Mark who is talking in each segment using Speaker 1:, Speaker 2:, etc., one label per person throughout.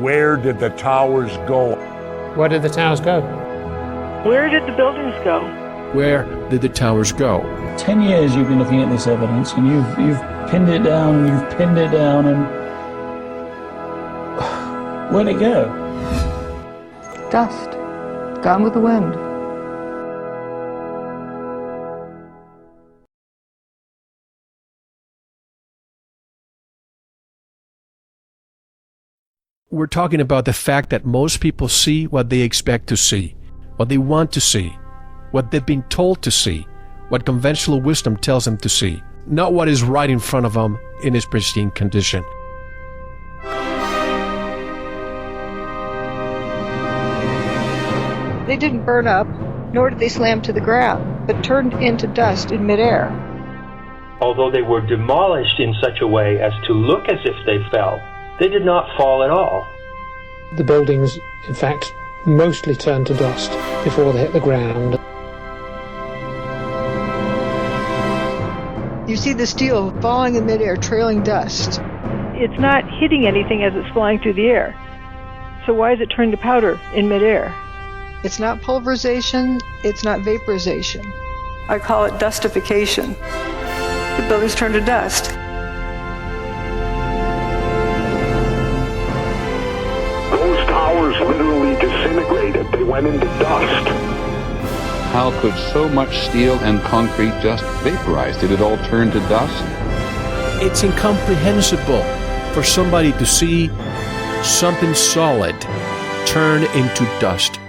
Speaker 1: Where did the towers go?
Speaker 2: Where did the towers go?
Speaker 3: Where did the buildings go?
Speaker 4: Where did the towers go?
Speaker 5: 10 years you've been looking at this evidence, and you've pinned it down, and where'd it go?
Speaker 6: Dust. Gone with the wind.
Speaker 4: We're talking about the fact that most people see what they expect to see, what they want to see, what they've been told to see, what conventional wisdom tells them to see, not what is right in front of them in its pristine condition.
Speaker 6: They didn't burn up, nor did they slam to the ground, but turned into dust in midair.
Speaker 7: Although they were demolished in such a way as to look as if they fell, they did not fall at all.
Speaker 2: The buildings, in fact, mostly turned to dust before they hit the ground.
Speaker 6: You see the steel falling in midair, trailing dust.
Speaker 3: It's not hitting anything as it's flying through the air. So why is it turning to powder in midair?
Speaker 6: It's not pulverization, it's not vaporization.
Speaker 8: I call it dustification. The buildings turn to dust.
Speaker 1: Those towers literally disintegrated. They went into dust.
Speaker 9: How could so much steel and concrete just vaporize? Did it all turn to dust?
Speaker 4: It's incomprehensible for somebody to see something solid turn into dust.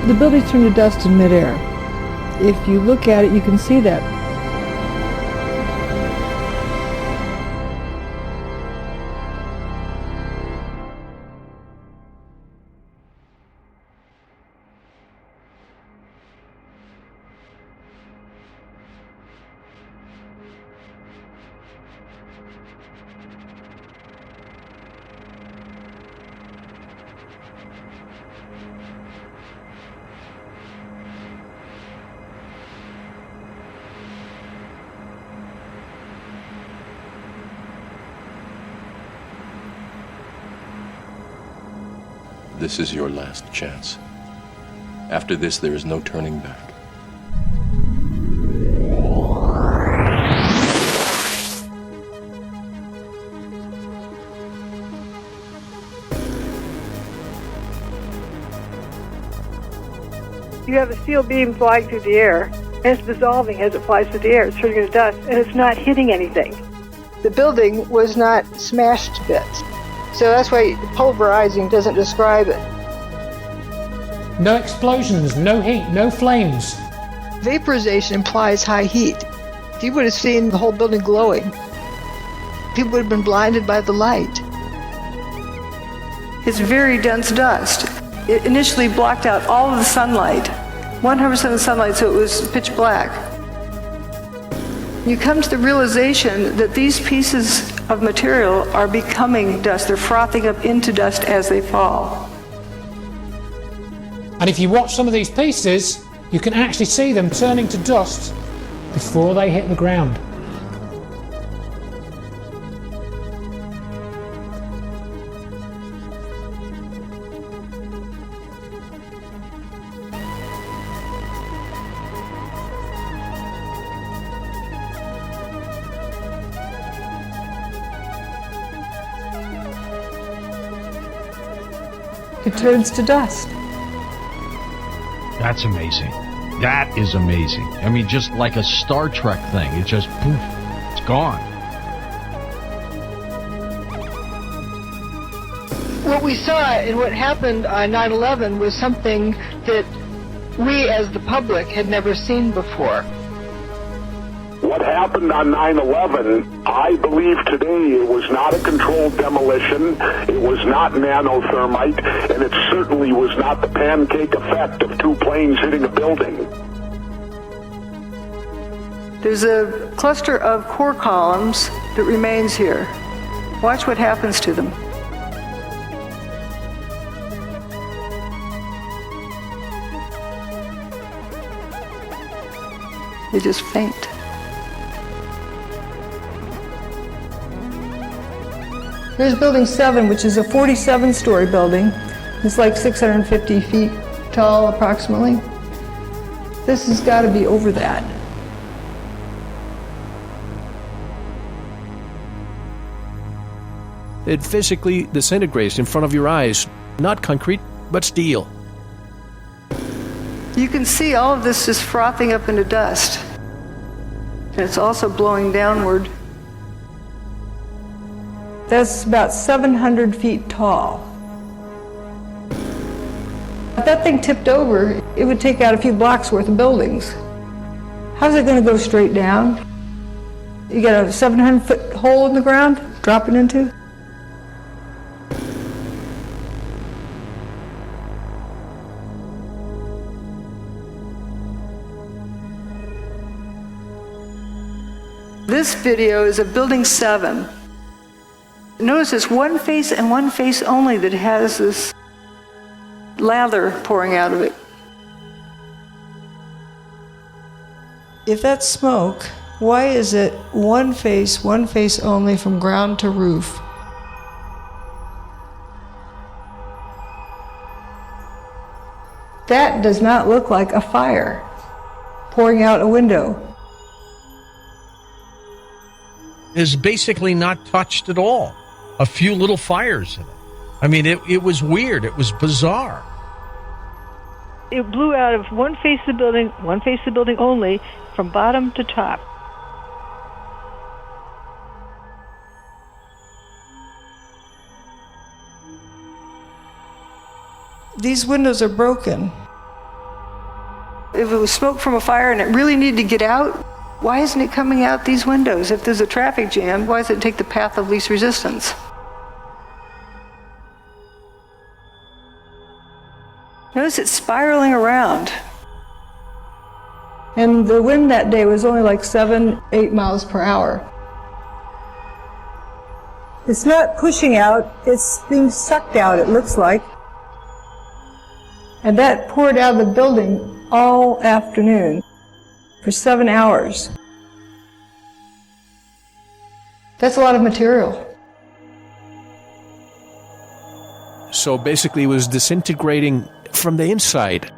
Speaker 6: The buildings turn to dust in midair. If you look at it, you can see that.
Speaker 10: This is your last chance. After this, there is no turning back.
Speaker 3: You have a steel beam flying through the air, and it's dissolving as it flies through the air. It's turning into dust, and it's not hitting anything.
Speaker 6: The building was not smashed to bits. So that's why pulverizing doesn't describe it.
Speaker 2: No explosions, no heat, no flames.
Speaker 6: Vaporization implies high heat. If you would have seen the whole building glowing, people would have been blinded by the light.
Speaker 8: It's very dense dust. It initially blocked out all of the sunlight, 100% of the sunlight, so it was pitch black. You come to the realization that these pieces of material are becoming dust. They're frothing up into dust as they fall.
Speaker 2: And if you watch some of these pieces, you can actually see them turning to dust before they hit the ground.
Speaker 6: It turns to dust.
Speaker 11: That's amazing. That is amazing. I mean, just like a Star Trek thing. It just, poof, it's gone.
Speaker 6: What we saw and what happened on 9/11 was something that we as the public had never seen before.
Speaker 1: What happened on 9/11, I believe today it was not a controlled demolition, it was not nanothermite, and it certainly was not the pancake effect of two planes hitting a building.
Speaker 8: There's a cluster of core columns that remains here. Watch what happens to them. They just faint.
Speaker 6: Here's Building 7, which is a 47-story building. It's like 650 feet tall, approximately. This has got to be over that.
Speaker 4: It physically disintegrates in front of your eyes. Not concrete, but steel.
Speaker 8: You can see all of this is frothing up into dust. And it's also blowing downward.
Speaker 6: That's about 700 feet tall. If that thing tipped over, it would take out a few blocks worth of buildings. How's it going to go straight down? You got a 700-foot hole in the ground, drop it into?
Speaker 8: This video is of Building 7. Notice it's one face and one face only that has this lather pouring out of it.
Speaker 6: If that's smoke, why is it one face only from ground to roof? That does not look like a fire pouring out a window.
Speaker 11: Is basically not touched at all. A few little fires in it. I mean, it was weird. It was bizarre.
Speaker 3: It blew out of one face of the building only, from bottom to top.
Speaker 6: These windows are broken.
Speaker 8: If it was smoke from a fire and it really needed to get out, why isn't it coming out these windows? If there's a traffic jam, why does it take the path of least resistance? Notice it's spiraling around.
Speaker 6: And the wind that day was only like 7-8 miles per hour. It's not pushing out, it's being sucked out, it looks like. And that poured out of the building all afternoon for 7 hours. That's a lot of material.
Speaker 4: So basically it was disintegrating from the inside.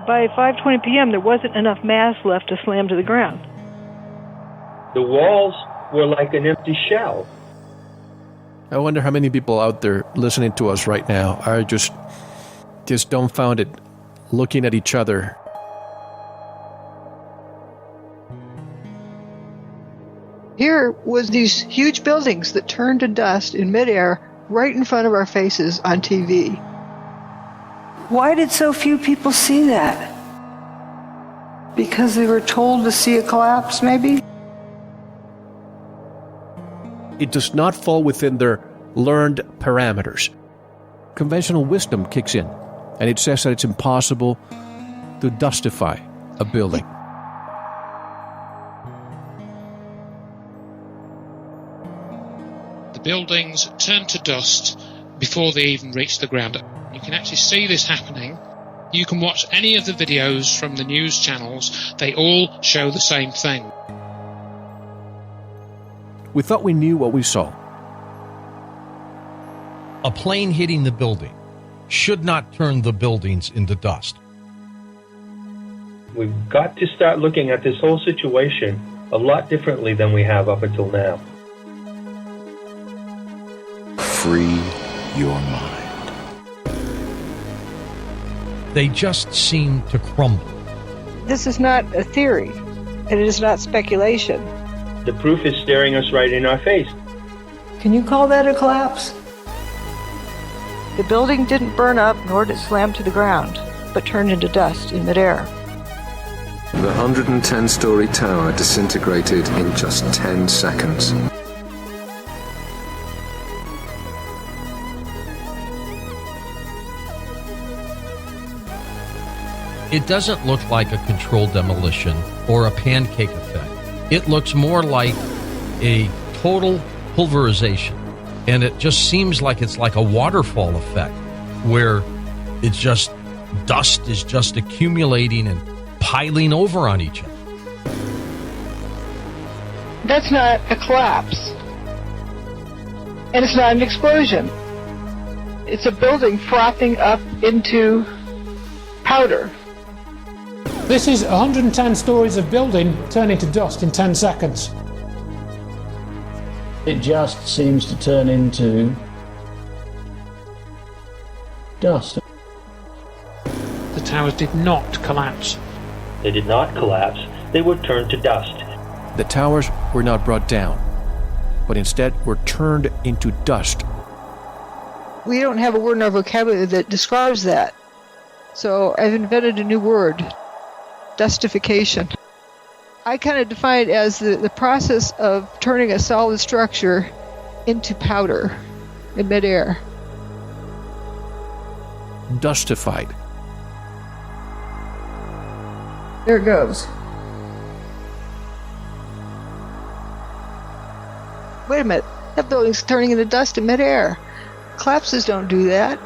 Speaker 3: By 5:20 p.m., there wasn't enough mass left to slam to the ground.
Speaker 7: The walls were like an empty shell.
Speaker 4: I wonder how many people out there listening to us right now are just dumbfounded, looking at each other.
Speaker 6: Here was these huge buildings that turned to dust in midair right in front of our faces on TV.
Speaker 8: Why did so few people see that? Because they were told to see a collapse, maybe?
Speaker 4: It does not fall within their learned parameters. Conventional wisdom kicks in, and it says that it's impossible to dustify a building.
Speaker 12: The buildings turn to dust before they even reach the ground. You can actually see this happening. You can watch any of the videos from the news channels. They all show the same thing.
Speaker 4: We thought we knew what we saw.
Speaker 11: A plane hitting the building should not turn the buildings into dust.
Speaker 7: We've got to start looking at this whole situation a lot differently than we have up until now.
Speaker 10: Free your mind.
Speaker 11: They just seem to crumble.
Speaker 6: This is not a theory, and it is not speculation.
Speaker 7: The proof is staring us right in our face.
Speaker 6: Can you call that a collapse? The building didn't burn up, nor did it slam to the ground, but turned into dust in midair.
Speaker 13: The 110-story tower disintegrated in just 10 seconds.
Speaker 11: It doesn't look like a controlled demolition or a pancake effect. It looks more like a total pulverization. And it just seems like it's like a waterfall effect where it's just dust is just accumulating and piling over on each other.
Speaker 6: That's not a collapse.
Speaker 8: And it's not an explosion. It's a building frothing up into powder.
Speaker 2: This is 110 stories of building turning to dust in 10 seconds.
Speaker 5: It just seems to turn into dust.
Speaker 12: The towers did not collapse.
Speaker 7: They did not collapse. They would turn to dust.
Speaker 4: The towers were not brought down, but instead were turned into dust.
Speaker 8: We don't have a word in our vocabulary that describes that. So I've invented a new word, dustification. I kind of define it as the process of turning a solid structure into powder in midair.
Speaker 4: Dustified.
Speaker 6: There it goes.
Speaker 8: Wait a minute, that building's turning into dust in midair. Collapses don't do that.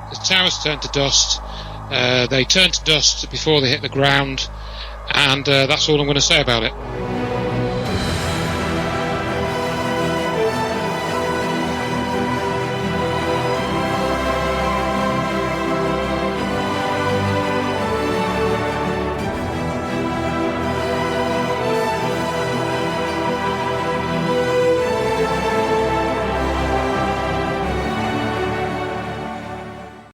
Speaker 12: The towers turned to dust. They turned to dust before they hit the ground, and that's all I'm going to say about it.